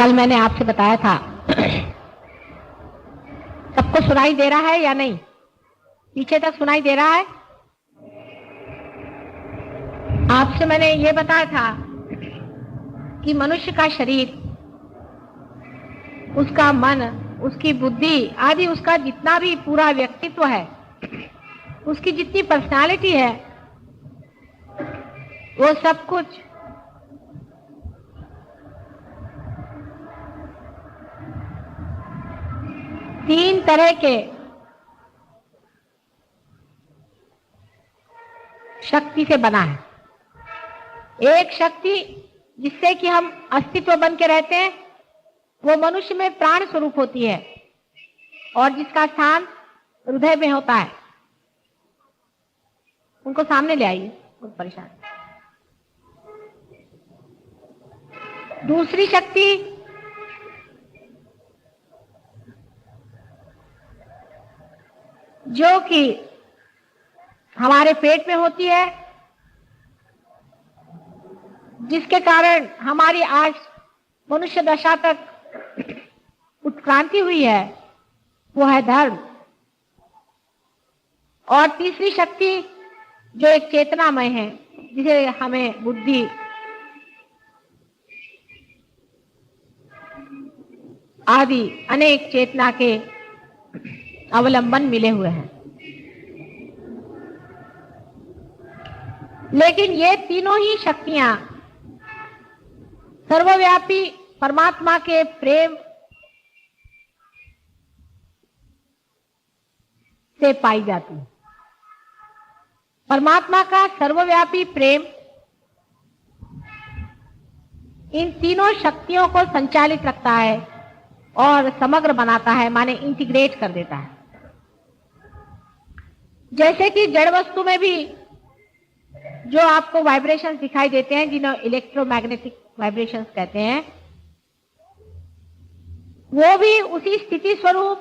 कल मैंने आपसे बताया था, सबको सुनाई दे रहा है या नहीं? पीछे तक सुनाई दे रहा है? आपसे मैंने ये बताया था कि मनुष्य का शरीर, उसका मन, उसकी बुद्धि आदि, उसका जितना भी पूरा व्यक्तित्व है, उसकी जितनी पर्सनालिटी है, वो सब कुछ तीन तरह के शक्ति से बना है। एक शक्ति जिससे कि हम अस्तित्व बन के रहते हैं, वो मनुष्य में प्राण स्वरूप होती है और जिसका स्थान हृदय में होता है। उनको सामने ले आइए, बहुत परेशान। दूसरी शक्ति जो कि हमारे पेट में होती है, जिसके कारण हमारी आज मनुष्य दशा तक उत्क्रांति हुई है, वो है धर्म। और तीसरी शक्ति जो एक चेतनामय है, जिसे हमें बुद्धि आदि अनेक चेतना के अवलंबन मिले हुए हैं। लेकिन ये तीनों ही शक्तियां सर्वव्यापी परमात्मा के प्रेम से पाई जाती है। परमात्मा का सर्वव्यापी प्रेम इन तीनों शक्तियों को संचालित रखता है और समग्र बनाता है, माने इंटीग्रेट कर देता है। जैसे कि जड़ वस्तु में भी जो आपको वाइब्रेशंस दिखाई देते हैं, जिन्हें इलेक्ट्रोमैग्नेटिक वाइब्रेशंस कहते हैं, वो भी उसी स्थिति स्वरूप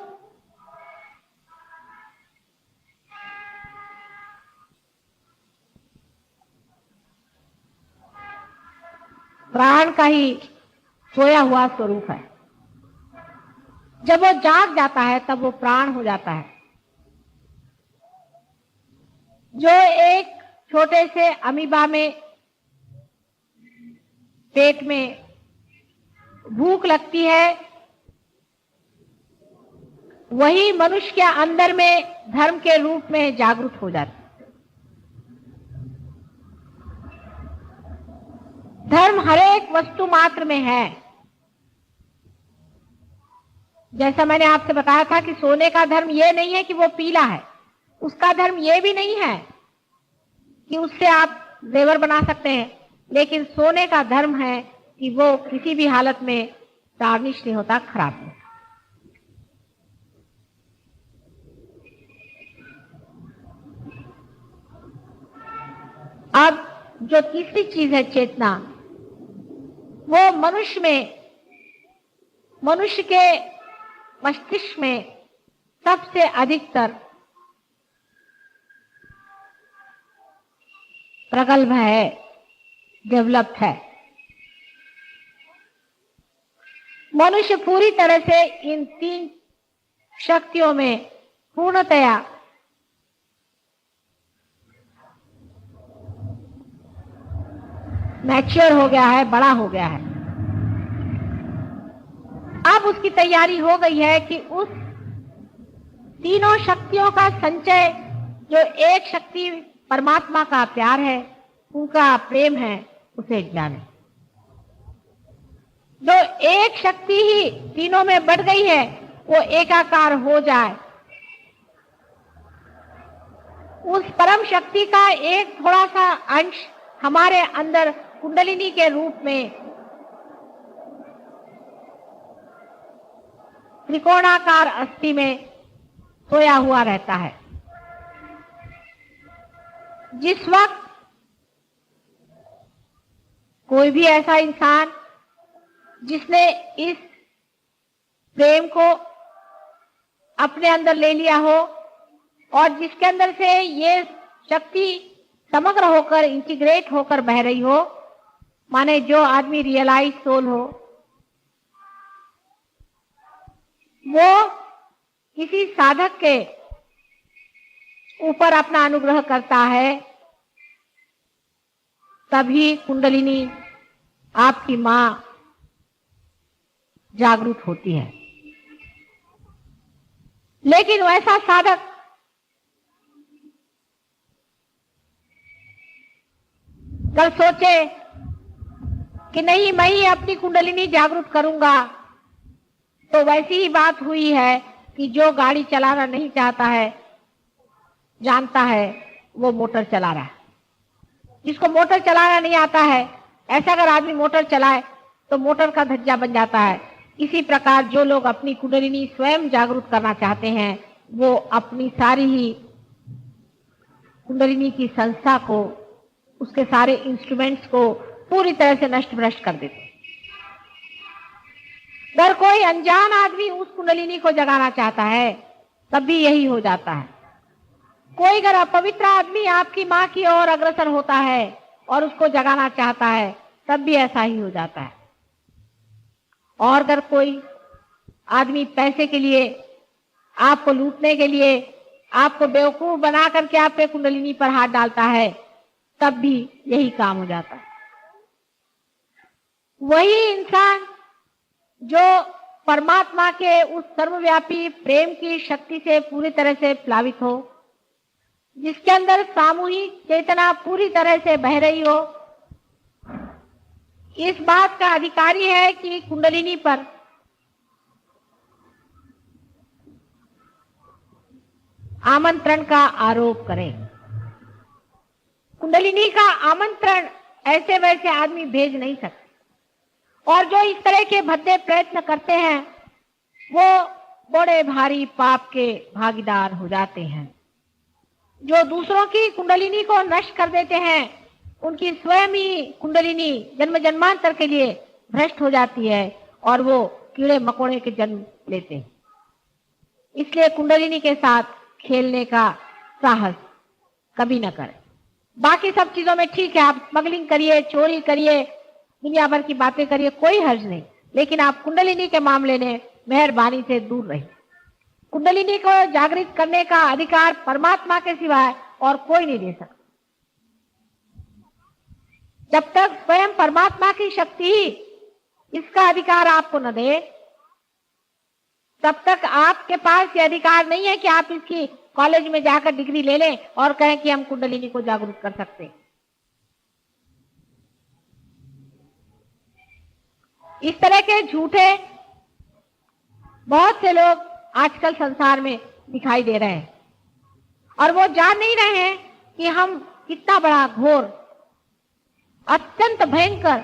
प्राण का ही सोया हुआ स्वरूप है। जब वो जाग जाता है तब वो प्राण हो जाता है। जो एक छोटे से अमीबा में पेट में भूख लगती है, वही मनुष्य के अंदर में धर्म के रूप में जागृत हो जाता है। धर्म हर एक वस्तु मात्र में है। जैसा मैंने आपसे बताया था कि सोने का धर्म यह नहीं है कि वो पीला है, उसका धर्म यह भी नहीं है कि उससे आप जेवर बना सकते हैं, लेकिन सोने का धर्म है कि वो किसी भी हालत में टार्निश नहीं होता, खराब नहीं। अब जो तीसरी चीज है चेतना, वो मनुष्य के मस्तिष्क में सबसे अधिकतर प्रगल्भ है, डेवलप्ड है। मनुष्य पूरी तरह से इन तीन शक्तियों में पूर्णतया मैच्योर हो गया है, बड़ा हो गया है। अब उसकी तैयारी हो गई है कि उस तीनों शक्तियों का संचय, जो एक शक्ति परमात्मा का प्यार है, उनका प्रेम है, उसे जाने। जो एक शक्ति ही तीनों में बढ़ गई है, वो एकाकार हो जाए। उस परम शक्ति का एक थोड़ा सा अंश हमारे अंदर कुंडलिनी के रूप में त्रिकोणाकार अस्थि में सोया हुआ रहता है। जिस वक्त कोई भी ऐसा इंसान जिसने इस प्रेम को अपने अंदर ले लिया हो और जिसके अंदर से ये शक्ति समग्र होकर, इंटीग्रेट होकर बह रही हो, माने जो आदमी रियलाइज सोल हो, वो किसी साधक के ऊपर अपना अनुग्रह करता है, तभी कुंडलिनी आपकी मां जागृत होती है। लेकिन वैसा साधक कल सोचे कि नहीं, मैं ही अपनी कुंडलिनी जागृत करूंगा, तो वैसी ही बात हुई है कि जो गाड़ी चलाना नहीं चाहता है, जानता है, वो मोटर चला रहा है। जिसको मोटर चलाना नहीं आता है, ऐसा अगर आदमी मोटर चलाए तो मोटर का धज्जा बन जाता है। इसी प्रकार जो लोग अपनी कुंडलिनी स्वयं जागृत करना चाहते हैं, वो अपनी सारी ही कुंडलिनी की संस्था को, उसके सारे इंस्ट्रूमेंट्स को पूरी तरह से नष्ट भ्रष्ट कर देते हैं। अगर कोई अनजान आदमी उस कुंडलिनी को जगाना चाहता है, तब भी यही हो जाता है। कोई अगर अपवित्र आदमी आपकी मां की ओर अग्रसर होता है और उसको जगाना चाहता है, तब भी ऐसा ही हो जाता है। और अगर कोई आदमी पैसे के लिए, आपको लूटने के लिए, आपको बेवकूफ बना करके आपके कुंडलिनी पर हाथ डालता है, तब भी यही काम हो जाता है। वही इंसान जो परमात्मा के उस सर्वव्यापी प्रेम की शक्ति से पूरी तरह से प्लावित हो, जिसके अंदर सामूहिक चेतना पूरी तरह से बह रही हो, इस बात का अधिकारी है कि कुंडलिनी पर आमंत्रण का आरोप करें। कुंडलिनी का आमंत्रण ऐसे वैसे आदमी भेज नहीं सकते, और जो इस तरह के भद्दे प्रयत्न करते हैं, वो बड़े भारी पाप के भागीदार हो जाते हैं। जो दूसरों की कुंडलिनी को नष्ट कर देते हैं, उनकी स्वयं ही कुंडलिनी जन्म जन्मांतर के लिए भ्रष्ट हो जाती है और वो कीड़े मकोड़े के जन्म लेते हैं। इसलिए कुंडलिनी के साथ खेलने का साहस कभी न करें। बाकी सब चीजों में ठीक है, आप स्मगलिंग करिए, चोरी करिए, दुनिया भर की बातें करिए, कोई हर्ज नहीं, लेकिन आप कुंडलिनी के मामले में मेहरबानी से दूर रहिए। कुंडलिनी को जागृत करने का अधिकार परमात्मा के सिवाय और कोई नहीं दे सकता। जब तक स्वयं परमात्मा की शक्ति ही इसका अधिकार आपको न दे, तब तक आपके पास ये अधिकार नहीं है कि आप इसकी कॉलेज में जाकर डिग्री ले लें और कहें कि हम कुंडलिनी को जागरूक कर सकते हैं। इस तरह के झूठे बहुत से लोग आजकल संसार में दिखाई दे रहे हैं, और वो जान नहीं रहे हैं कि हम कितना बड़ा घोर, अत्यंत भयंकर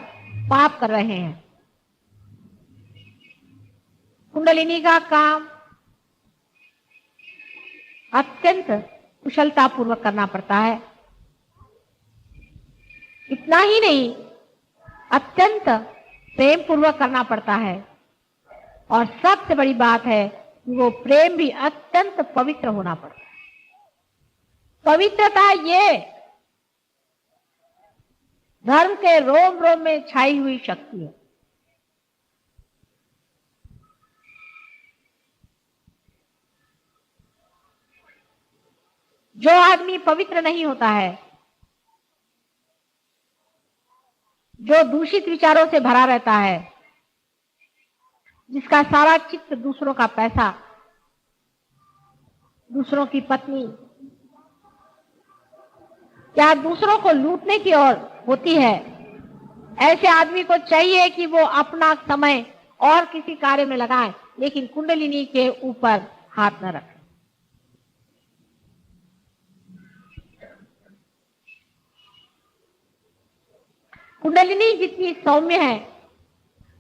पाप कर रहे हैं। कुंडलिनी का काम अत्यंत कुशलता पूर्वक करना पड़ता है। इतना ही नहीं, अत्यंत प्रेम पूर्वक करना पड़ता है, और सबसे बड़ी बात है कि वो प्रेम भी अत्यंत पवित्र होना पड़ता है। पवित्रता ये धर्म के रोम रोम में छाई हुई शक्ति है। जो आदमी पवित्र नहीं होता है, जो दूषित विचारों से भरा रहता है, जिसका सारा चित्त दूसरों का पैसा, दूसरों की पत्नी या दूसरों को लूटने की ओर होती है, ऐसे आदमी को चाहिए कि वो अपना समय और किसी कार्य में लगाए, लेकिन कुंडलिनी के ऊपर हाथ न रखे। कुंडलिनी जितनी सौम्य है,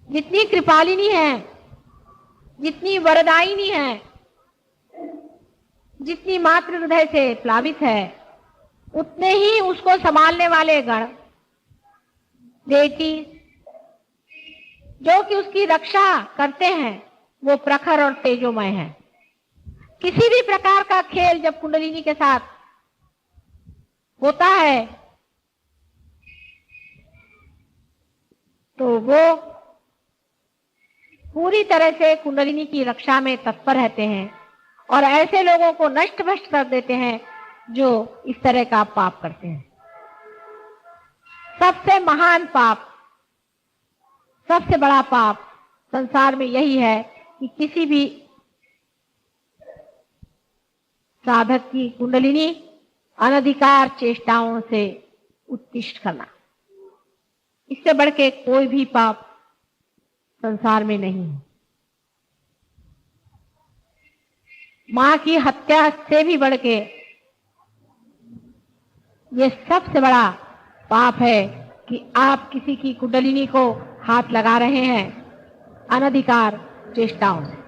जितनी कृपालिनी है, जितनी वरदायिनी है, जितनी मातृ हृदय से प्लावित है, उतने ही उसको संभालने वाले गण, देवती, जो कि उसकी रक्षा करते हैं, वो प्रखर और तेजोमय है। किसी भी प्रकार का खेल जब कुंडलिनी के साथ होता है, तो वो पूरी तरह से कुंडलिनी की रक्षा में तत्पर रहते हैं और ऐसे लोगों को नष्ट भ्रष्ट कर देते हैं जो इस तरह का पाप करते हैं। सबसे महान पाप, सबसे बड़ा पाप संसार में यही है कि किसी भी साधक की कुंडलिनी अनधिकार चेष्टाओं से उत्तिष्ठ करना। इससे बढ़ के कोई भी पाप संसार में नहीं है। मां की हत्या से भी बढ़ के ये सबसे बड़ा पाप है कि आप किसी की कुंडलिनी को हाथ लगा रहे हैं अनधिकार चेष्टाओं से।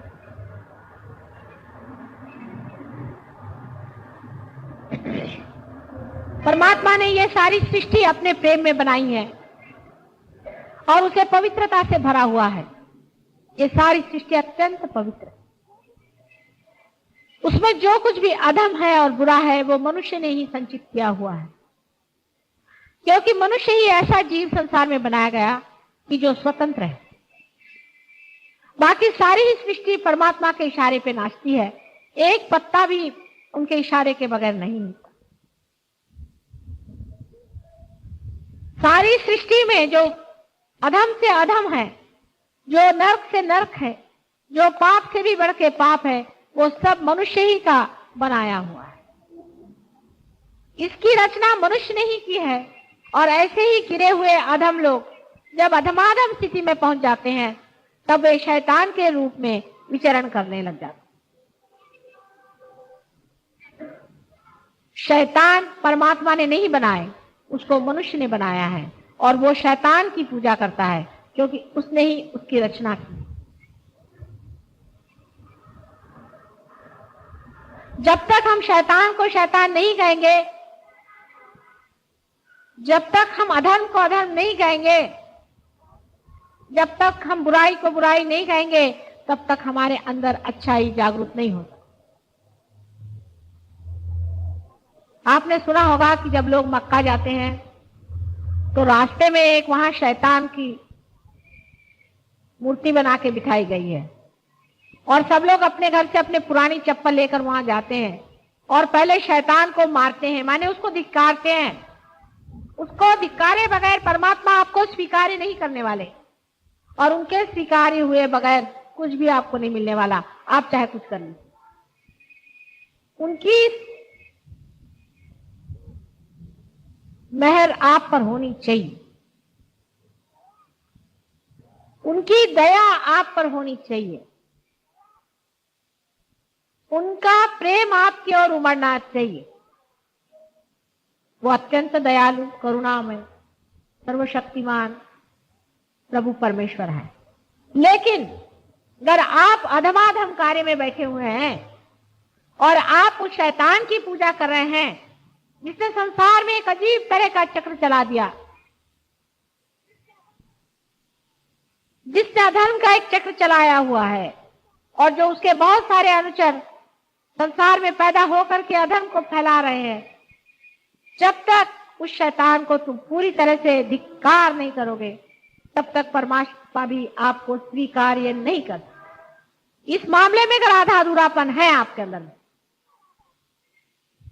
परमात्मा ने ये सारी सृष्टि अपने प्रेम में बनाई है और उसे पवित्रता से भरा हुआ है। ये सारी सृष्टि अत्यंत पवित्र है। उसमें जो कुछ भी अधम है और बुरा है वो मनुष्य ने ही संचित किया हुआ है, क्योंकि मनुष्य ही ऐसा जीव संसार में बनाया गया कि जो स्वतंत्र है। बाकी सारी ही सृष्टि परमात्मा के इशारे पे नाचती है। एक पत्ता भी उनके इशारे के बगैर नहीं हिलता। सारी सृष्टि में जो अधम से अधम है, जो नर्क से नर्क है, जो पाप से भी बढ़ के पाप है, वो सब मनुष्य ही का बनाया हुआ है। इसकी रचना मनुष्य ने ही की है। और ऐसे ही गिरे हुए अधम लोग जब अधमाधम स्थिति में पहुंच जाते हैं तब वे शैतान के रूप में विचरण करने लग जाते हैं। शैतान परमात्मा ने नहीं बनाए, उसको मनुष्य ने बनाया है और वो शैतान की पूजा करता है क्योंकि उसने ही उसकी रचना की। जब तक हम शैतान को शैतान नहीं कहेंगे, जब तक हम अधर्म को अधर्म नहीं कहेंगे, जब तक हम बुराई को बुराई नहीं कहेंगे, तब तक हमारे अंदर अच्छाई जागृत नहीं होता। आपने सुना होगा कि जब लोग मक्का जाते हैं तो रास्ते में एक वहां शैतान की मूर्ति बना के बिठाई गई है और सब लोग अपने घर से अपने पुरानी चप्पल लेकर वहां जाते हैं और पहले शैतान को मारते हैं, माने उसको धिक्कारते हैं। उसको धिक्कारे बगैर परमात्मा आपको स्वीकार नहीं करने वाले और उनके स्वीकार हुए बगैर कुछ भी आपको नहीं मिलने वाला, आप चाहे कुछ कर लीजिए। उनकी मेहर आप पर होनी चाहिए, उनकी दया आप पर होनी चाहिए, उनका प्रेम आपकी ओर उमड़ना चाहिए। वो अत्यंत दयालु, करुणामय, सर्वशक्तिमान प्रभु परमेश्वर है। लेकिन अगर आप अधमाधम कार्य में बैठे हुए हैं और आप उस शैतान की पूजा कर रहे हैं जिसने संसार में एक अजीब तरह का चक्र चला दिया, जिसने अधर्म का एक चक्र चलाया हुआ है और जो उसके बहुत सारे अनुचर संसार में पैदा होकर के अधर्म को फैला रहे हैं, जब तक उस शैतान को तुम पूरी तरह से धिक्कार नहीं करोगे तब तक परमात्मा भी आपको स्वीकार्य नहीं करता। इस मामले में अगर आधा अधूरापन है आपके अंदर में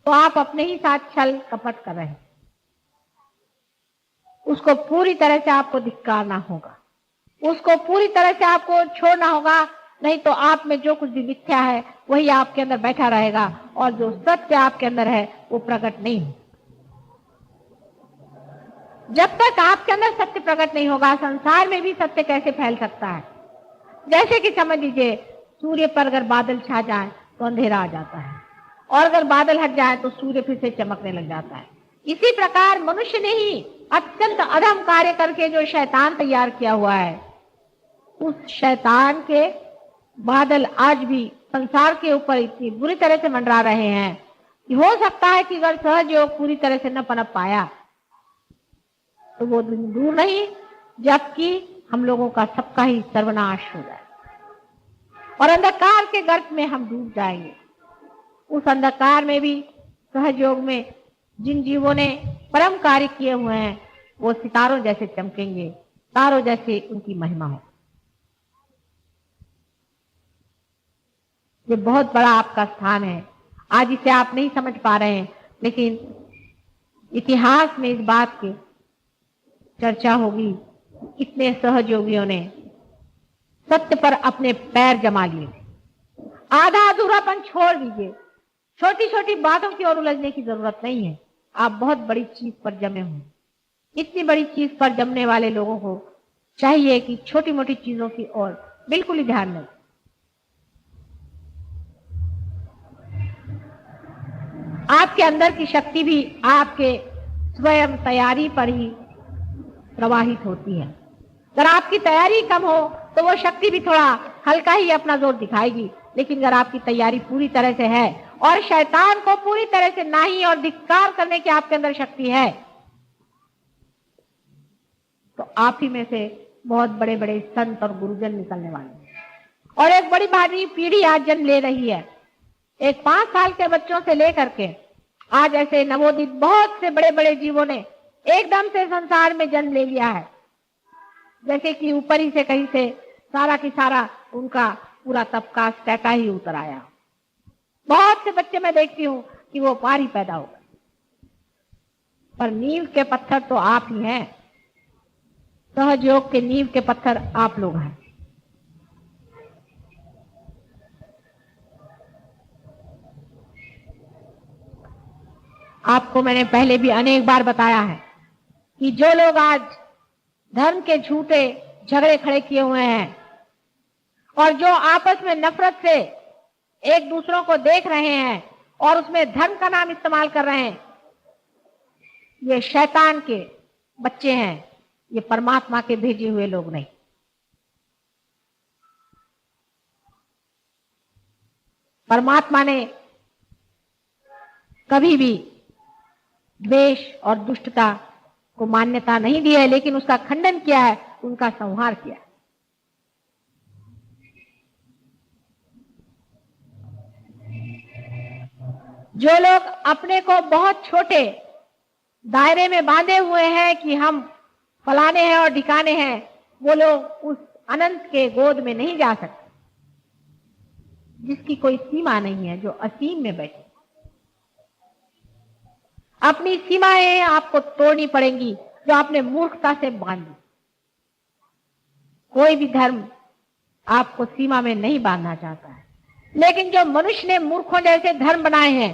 तो आप अपने ही साथ छल कपट कर रहे हैं। उसको पूरी तरह से आपको धिक्कारना होगा, उसको पूरी तरह से आपको छोड़ना होगा, नहीं तो आप में जो कुछ भी मिथ्या है वही आपके अंदर बैठा रहेगा और जो सत्य आपके अंदर है वो प्रकट नहीं हो। जब तक आपके अंदर सत्य प्रकट नहीं होगा, संसार में भी सत्य कैसे फैल सकता है। जैसे कि समझ लीजिए सूर्य पर अगर बादल छा जाए तो अंधेरा आ जाता है और अगर बादल हट जाए तो सूर्य फिर से चमकने लग जाता है। इसी प्रकार मनुष्य ने ही अत्यंत अधम कार्य करके जो शैतान तैयार किया हुआ है, उस शैतान के बादल आज भी संसार के ऊपर इतनी बुरी तरह से मंडरा रहे हैं कि हो सकता है कि अगर सहज योग पूरी तरह से न पनप पाया तो वो दिन दूर नहीं जबकि हम लोगों का सबका ही सर्वनाश हो जाए और अंधकार के गर्त में हम डूब जाएंगे। उस अंधकार में भी सहज योग में जिन जीवों ने परम कार्य किए हुए हैं वो सितारों जैसे चमकेंगे, तारों जैसे उनकी महिमा हो। ये बहुत बड़ा आपका स्थान है। आज इसे आप नहीं समझ पा रहे हैं, लेकिन इतिहास में इस बात की चर्चा होगी। कितने सहयोगियों ने सत्य पर अपने पैर जमा लिए। आधा अधूरापन छोड़ दीजिए। छोटी छोटी बातों की ओर उलझने की जरूरत नहीं है। आप बहुत बड़ी चीज पर जमे हुए। इतनी बड़ी चीज पर जमने वाले लोगों को चाहिए कि छोटी मोटी चीजों की ओर बिल्कुल ही ध्यान नहीं। आपके अंदर की शक्ति भी आपके स्वयं तैयारी पर ही प्रवाहित होती है। अगर आपकी तैयारी कम हो तो वो शक्ति भी थोड़ा हल्का ही अपना जोर दिखाएगी, लेकिन अगर आपकी तैयारी पूरी तरह से है और शैतान को पूरी तरह से नाही और धिक्कार करने की आपके अंदर शक्ति है, तो आप ही में से बहुत बड़े बड़े संत और गुरुजन निकलने वाले हैं। और एक बड़ी भारी पीढ़ी आज जन्म ले रही है। एक 5 साल के बच्चों से लेकर के आज ऐसे नवोदित बहुत से बड़े बड़े जीवों ने एकदम से संसार में जन्म ले लिया है, जैसे कि ऊपर ही से कहीं से सारा की सारा उनका पूरा तबका स्टैटा ही उतर आया। बहुत से बच्चे मैं देखती हूँ कि वो पार ही पैदा हो गए, पर नींव के पत्थर तो आप ही हैं। सहयोग के नींव के पत्थर आप लोग हैं। आपको मैंने पहले भी अनेक बार बताया है कि जो लोग आज धर्म के झूठे झगड़े खड़े किए हुए हैं और जो आपस में नफरत से एक दूसरों को देख रहे हैं और उसमें धर्म का नाम इस्तेमाल कर रहे हैं, ये शैतान के बच्चे हैं। ये परमात्मा के भेजे हुए लोग नहीं। परमात्मा ने कभी भी द्वेष और दुष्टता को मान्यता नहीं दी है, लेकिन उसका खंडन किया है, उनका संहार किया है। जो लोग अपने को बहुत छोटे दायरे में बांधे हुए हैं कि हम फलाने हैं और ढिकाने हैं, वो लोग उस अनंत के गोद में नहीं जा सकते, जिसकी कोई सीमा नहीं है, जो असीम में बैठे। अपनी सीमाएं आपको तोड़नी पड़ेंगी जो आपने मूर्खता से बांधी। कोई भी धर्म आपको सीमा में नहीं बांधना चाहता है, लेकिन जो मनुष्य ने मूर्खों जैसे धर्म बनाए हैं,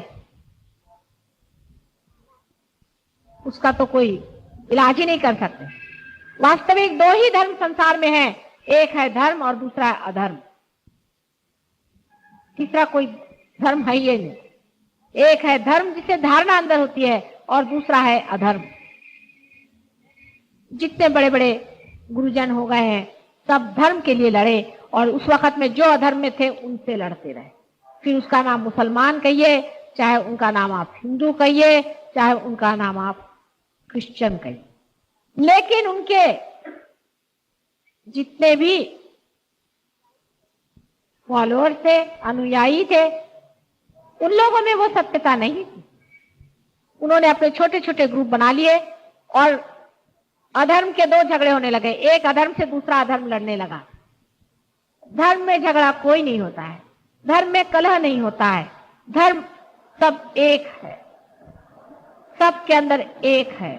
उसका तो कोई इलाज ही नहीं कर सकते। वास्तविक 2 ही धर्म संसार में है, एक है धर्म और दूसरा है अधर्म। तीसरा कोई धर्म है ही नहीं। एक है धर्म जिसे धारणा अंदर होती है और दूसरा है अधर्म। जितने बड़े बड़े गुरुजन हो गए हैं सब धर्म के लिए लड़े, और उस वक्त में जो अधर्म में थे उनसे लड़ते रहे। फिर उसका नाम मुसलमान कहिए, चाहे उनका नाम आप हिंदू कहिए, चाहे उनका नाम आप क्रिश्चियन कहिए, लेकिन उनके जितने भी फॉलोअर थे, अनुयायी थे, उन लोगों में वो सत्यता नहीं थी। उन्होंने अपने छोटे छोटे ग्रुप बना लिए और अधर्म के 2 झगड़े होने लगे। एक अधर्म से दूसरा अधर्म लड़ने लगा। धर्म में झगड़ा कोई नहीं होता है, धर्म में कलह नहीं होता है। धर्म सब एक है, सबके अंदर एक है,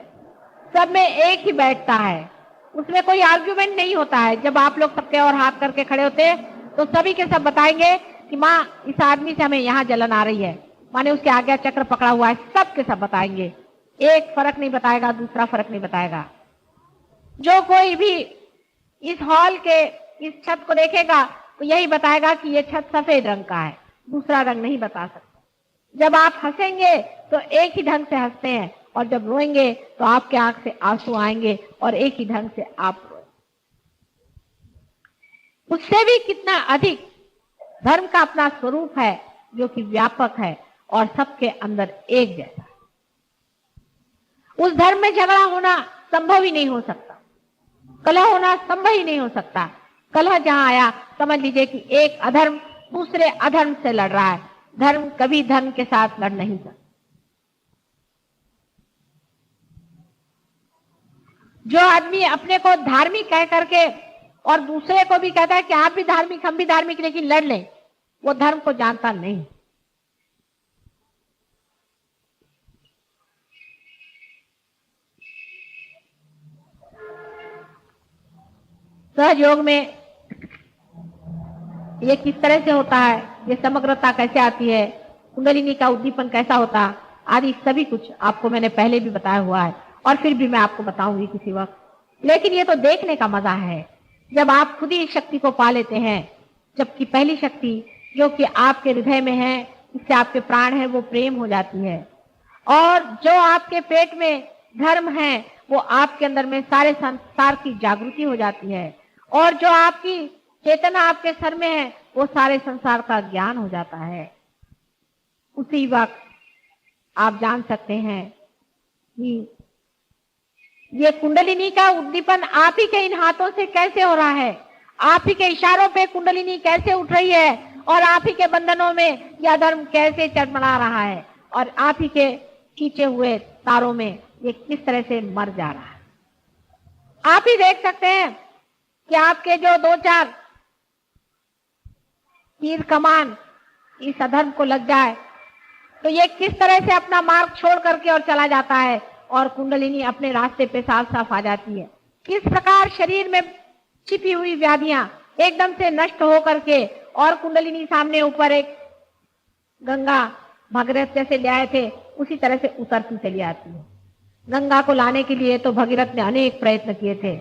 सब में एक ही बैठता है। उसमें कोई आर्ग्यूमेंट नहीं होता है। जब आप लोग सबके और हाथ करके खड़े होते हैं तो सभी के सब बताएंगे कि माँ इस आदमी से हमें यहाँ जलन आ रही है, माने उसके आज्ञा चक्र पकड़ा हुआ है, सब के सब बताएंगे। एक फर्क नहीं बताएगा, दूसरा फर्क नहीं बताएगा। जो कोई भी इस हॉल के इस छत को देखेगा तो यही बताएगा कि ये छत सफेद रंग का है, दूसरा रंग नहीं बता सकता। जब आप हंसेंगे तो एक ही ढंग से हंसते हैं, और जब रोएंगे तो आपके आंख से आंसू आएंगे और एक ही ढंग से आप रोएंगे। उससे भी कितना अधिक धर्म का अपना स्वरूप है जो कि व्यापक है और सबके अंदर एक जैसा। उस धर्म में झगड़ा होना संभव ही नहीं हो सकता, कलह होना संभव ही नहीं हो सकता। कलह जहां आया समझ लीजिए कि एक अधर्म दूसरे अधर्म से लड़ रहा है। धर्म कभी धर्म के साथ लड़ नहीं सकता। जो आदमी अपने को धार्मिक कह करके और दूसरे को भी कहता है कि आप भी धार्मिक हम भी धार्मिक, लेकिन लड़ लें, वो धर्म को जानता नहीं। सहयोग में ये किस तरह से होता है, ये समग्रता कैसे आती है, कुंडलिनी का उद्दीपन कैसा होता, आदि सभी कुछ आपको मैंने पहले भी बताया हुआ है और फिर भी मैं आपको बताऊंगी किसी वक्त। लेकिन ये तो देखने का मजा है जब आप खुद ही इस शक्ति को पा लेते हैं। जबकि पहली शक्ति जो कि आपके हृदय में है, इससे आपके प्राण है, वो प्रेम हो जाती है। और जो आपके पेट में धर्म है, वो आपके अंदर में सारे संसार की जागृति हो जाती है। और जो आपकी चेतना आपके सर में है, वो सारे संसार का ज्ञान हो जाता है। उसी वक्त आप जान सकते हैं कि ये कुंडलिनी का उद्दीपन आप ही के इन हाथों से कैसे हो रहा है, आप ही के इशारों पे कुंडलिनी कैसे उठ रही है और आप ही के बंधनों में यह धर्म कैसे चटमड़ा रहा है और आप ही के खींचे हुए तारों में ये किस तरह से मर जा रहा है। आप ही देख सकते हैं कि आपके जो 2-4 तीर कमान इस अधर्म को लग जाए तो ये किस तरह से अपना मार्ग छोड़ करके और चला जाता है और कुंडलिनी अपने रास्ते पे साफ साफ आ जाती है। किस प्रकार शरीर में छिपी हुई व्याधियां एकदम से नष्ट हो करके और कुंडलिनी सामने ऊपर एक गंगा भगीरथ जैसे ले आए थे, उसी तरह से उतरती चली आती है। गंगा को लाने के लिए तो भगीरथ ने अनेक प्रयत्न किए थे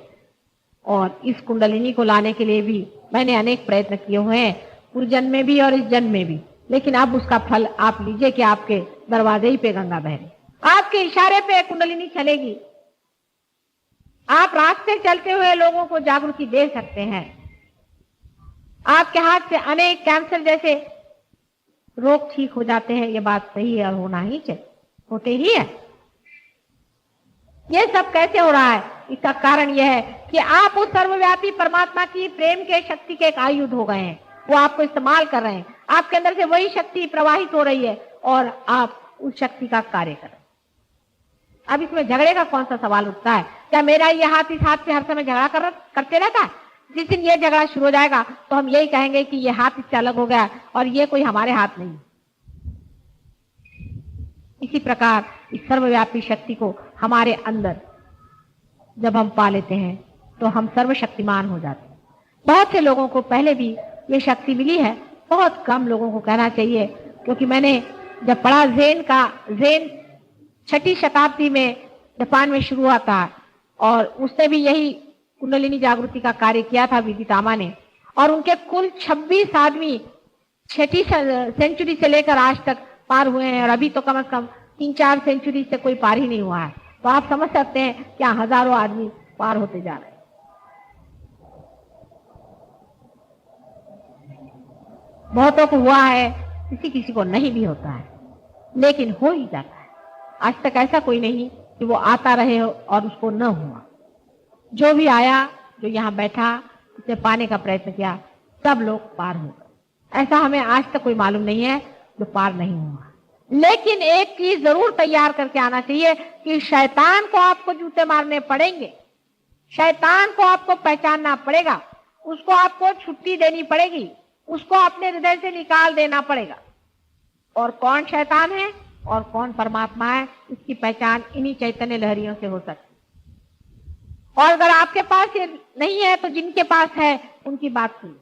और इस कुंडलिनी को लाने के लिए भी मैंने अनेक प्रयत्न किए हुए हैं, पूर्व जन्म में भी और इस जन्म में भी। लेकिन अब उसका फल आप लीजिए कि आपके दरवाजे ही पे गंगा बह रही, आपके इशारे पे कुंडलिनी चलेगी। आप रास्ते चलते हुए लोगों को जागृति दे सकते हैं। आपके हाथ से अनेक कैंसर जैसे रोग ठीक हो जाते हैं, ये बात सही है और होना ही चाहिए, होते ही है। ये सब कैसे हो रहा है? इसका कारण यह है कि आप उस सर्वव्यापी परमात्मा की प्रेम के शक्ति के एक आयुध हो गए हैं, वो आपको इस्तेमाल कर रहे हैं। आपके अंदर से वही शक्ति प्रवाहित हो रही है और आप उस शक्ति का कार्य कर रहे हैं। अब इसमें झगड़े का कौन सा सवाल उठता है? क्या मेरा ये हाथ इस हाथ से हर समय झगड़ा करते रहता है? जिस दिन ये झगड़ा शुरू हो जाएगा तो हम यही कहेंगे कि ये हाथ इससे अलग हो गया और ये कोई हमारे हाथ नहीं। इसी प्रकार इस सर्वव्यापी शक्ति को हमारे अंदर जब हम पा लेते हैं तो हम सर्वशक्तिमान हो जाते हैं। बहुत से लोगों को पहले भी ये शक्ति मिली है, बहुत कम लोगों को कहना चाहिए, क्योंकि मैंने जब पढ़ा ज़ेन 6वीं शताब्दी में जापान में शुरू हुआ था और उसने भी यही कुंडलिनी जागृति का कार्य किया था विदितामा ने, और उनके कुल 26 आदमी 6वीं सेंचुरी से लेकर आज तक पार हुए हैं और अभी तो कम से कम 3-4 सेंचुरी से कोई पार ही नहीं हुआ है। तो आप समझ सकते हैं क्या हजारों आदमी पार होते जा रहे हैं। बहुतों को हुआ है, किसी किसी को नहीं भी होता है, लेकिन हो ही जाता है। आज तक ऐसा कोई नहीं कि वो आता रहे और उसको न हुआ। जो भी आया, जो यहाँ बैठा, उसे पाने का प्रयत्न किया, सब लोग पार हो गए। ऐसा हमें आज तक कोई मालूम नहीं है जो पार नहीं हुआ। लेकिन एक चीज जरूर तैयार करके आना चाहिए कि शैतान को आपको जूते मारने पड़ेंगे, शैतान को आपको पहचानना पड़ेगा, उसको आपको छुट्टी देनी पड़ेगी, उसको अपने हृदय से निकाल देना पड़ेगा। और कौन शैतान है और कौन परमात्मा है, इसकी पहचान इन्हीं चैतन्य लहरियों से हो सकती। और अगर आपके पास ये नहीं है तो जिनके पास है उनकी बात सुनिए,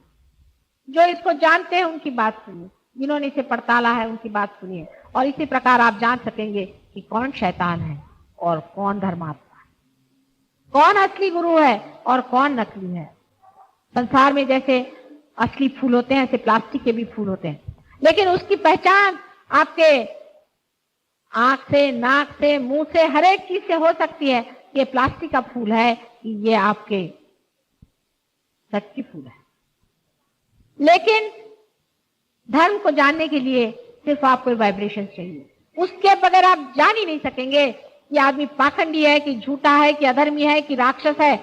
जो इसको जानते हैं उनकी बात सुनिए, जिन्होंने इसे पड़ताला है उनकी बात सुनिए, और इसी प्रकार आप जान सकेंगे कि कौन शैतान है और कौन धर्मात्मा है, कौन असली गुरु है और कौन नकली है। संसार में जैसे असली फूल होते हैं ऐसे प्लास्टिक के भी फूल होते हैं, लेकिन उसकी पहचान आपके आंख से, नाक से, मुंह से, हर एक चीज से हो सकती है। ये प्लास्टिक का फूल है कि ये आपके सच्ची फूल है। लेकिन धर्म को जानने के लिए सिर्फ आपको वाइब्रेशन चाहिए, उसके बगैर आप जान ही नहीं सकेंगे कि आदमी पाखंडी है कि झूठा है कि अधर्मी है कि राक्षस है।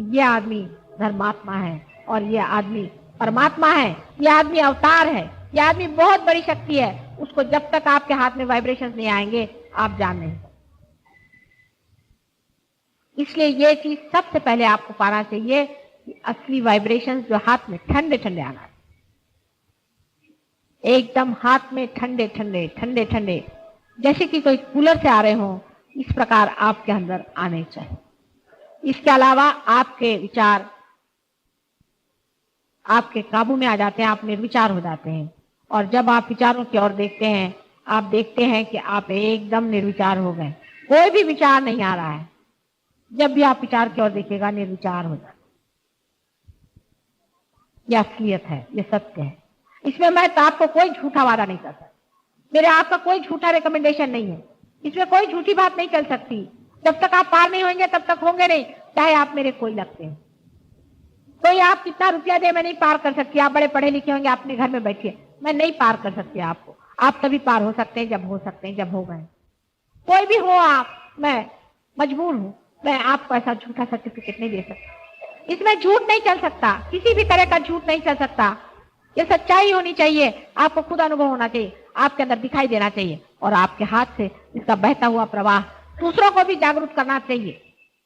ये आदमी धर्मात्मा है और ये आदमी परमात्मा है, ये आदमी अवतार है, ये आदमी बहुत बड़ी शक्ति है। उसको जब तक आपके हाथ में वाइब्रेशंस नहीं आएंगे आप जान नहीं सकते। इसलिए ये चीज सबसे पहले आपको पाना चाहिए कि असली वाइब्रेशंस जो हाथ में ठंडे ठंडे आना है। एकदम हाथ में ठंडे ठंडे ठंडे ठंडे, जैसे कि कोई कूलर से आ रहे हो, इस प्रकार आपके अंदर आने चाहिए। इसके अलावा आपके विचार आपके काबू में आ जाते हैं, आप निर्विचार हो जाते हैं। और जब आप विचारों की ओर देखते हैं, आप देखते हैं कि आप एकदम निर्विचार हो गए, कोई भी विचार नहीं आ रहा है। जब भी आप विचार की ओर देखिएगा, निर्विचार हो जाए। यह असलियत है, यह सत्य है। इसमें मैं तो आपको कोई झूठा वादा नहीं कर सकता, मेरे आपका कोई झूठा रिकमेंडेशन नहीं है, इसमें कोई झूठी बात नहीं चल सकती। जब तक आप पार नहीं होंगे तब तक होंगे नहीं, चाहे आप मेरे कोई लगते हैं। कोई आप कितना रुपया दे, मैं नहीं पार कर सकती। आप बड़े पढ़े लिखे होंगे, अपने घर में बैठिए, मैं नहीं पार कर सकती आपको। आप तभी पार हो सकते हैं जब हो सकते हैं, जब हो गए। कोई भी हो आप, मैं मजबूर हूं, मैं आपको ऐसा झूठा सर्टिफिकेट नहीं दे सकती। इसमें झूठ नहीं चल सकता, किसी भी तरह का झूठ नहीं चल सकता। ये सच्चाई होनी चाहिए, आपको खुद अनुभव होना चाहिए, आपके अंदर दिखाई देना चाहिए, और आपके हाथ से इसका बहता हुआ प्रवाह दूसरों को भी जागरूक करना चाहिए,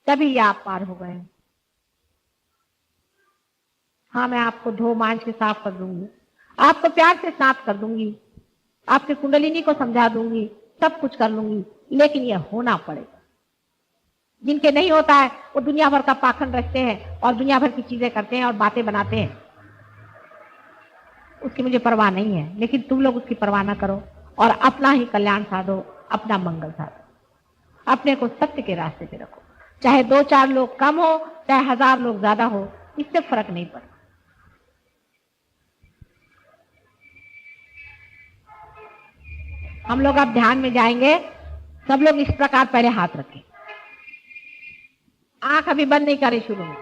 तभी आप पार हो गए। हाँ, मैं आपको धो मांझ के साफ कर दूंगी, आपको प्यार से साफ कर दूंगी, आपके कुंडलिनी को समझा दूंगी, सब कुछ कर लूंगी, लेकिन यह होना पड़ेगा। जिनके नहीं होता है वो दुनिया भर का पाखंड रखते हैं और दुनिया भर की चीजें करते हैं और बातें बनाते हैं, उसकी मुझे परवाह नहीं है। लेकिन तुम लोग उसकी परवाह ना करो और अपना ही कल्याण साधो, अपना मंगल साधो, अपने को सत्य के रास्ते पे रखो। चाहे 2-4 लोग कम हो, चाहे 1000 लोग ज्यादा हो, इससे फर्क नहीं पड़ता। हम लोग अब ध्यान में जाएंगे। सब लोग इस प्रकार पहले हाथ रखें, आंख अभी बंद नहीं करें शुरू में।